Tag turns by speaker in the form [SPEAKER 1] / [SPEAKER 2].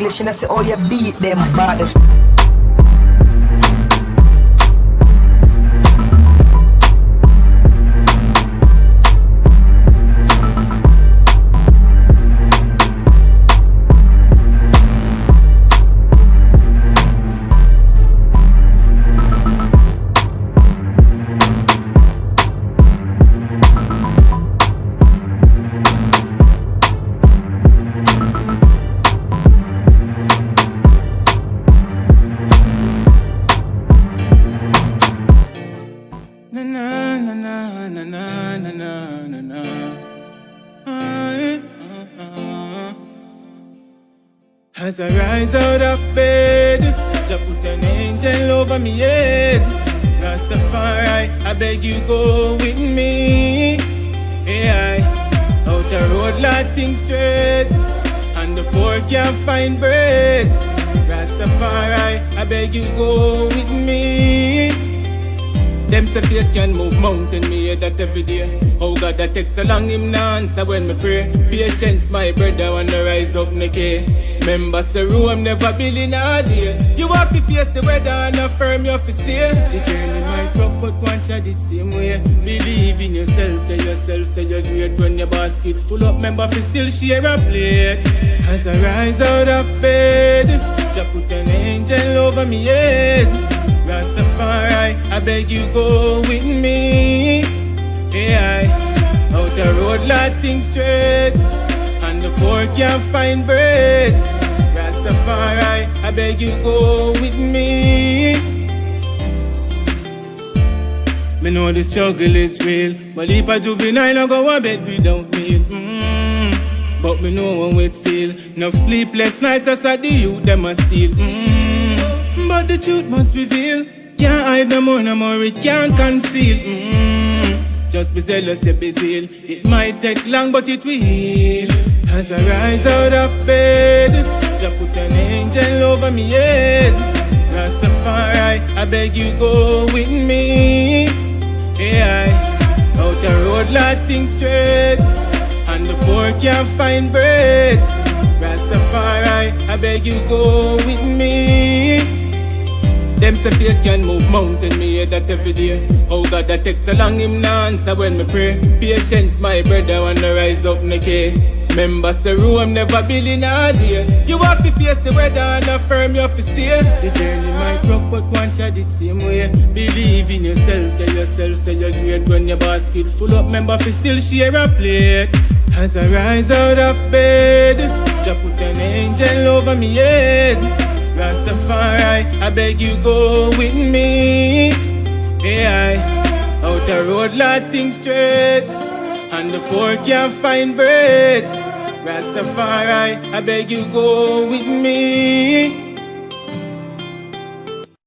[SPEAKER 1] English, and I say, oh, you beat them bad.
[SPEAKER 2] As I rise out of bed, just put an angel over me head. Rastafari, I beg you go with me. Yeah, out the road, Lord, things straight, and the poor can't find bread. Rastafari, I beg you go with me. Them say faith can move mountain, me hear that every day. Oh God, that takes so long, him nah answer when me pray. Patience, my brother, wanna rise up, Nicky. Remember, say Rome never build in a day. You have to face the weather and affirm you have to stay. The journey might rough, but one shot it same way. Believe in yourself, tell yourself, say you're great. When your basket full up, remember to still share a plate. As I rise out of bed, just put an angel over me head. Rastafari, I beg you go with me. Yeah, out the road, Lord, things straight, and the poor can't find bread. Rastafari, I beg you go with me. Me know the struggle is real, but if a juvenile no go a bed without meal. But me know how it feel. Enough sleepless nights as the youth them a steal. But the truth must reveal. Can't hide no more, it can't conceal. Just be zealous, you be zeal. It might take long, but it will heal. As I rise out of bed, just put an angel over me head. Rastafari, I beg you go with me. Yeah, out the road, Lord, things straight, and the poor can't find bread. Rastafari, I beg you go with me. Them say faith can move mountain, me hear that every day. Oh God, that takes so long, him nah answer when me pray. Patience, my brother, wanna rise up, Nicky. Remember, say Rome never build in a day. You have to face the weather and affirm you have to stay. The journey might rough, but one shot it same way. Believe in yourself, tell yourself, say you're great. When your basket full up, remember to still share a plate. As I rise out of bed, just put an angel over me head. Rastafari, I beg you go with me. Yeah, out the road, Lord, things straight, and the poor can't find bread. Rastafari, I beg you go with me.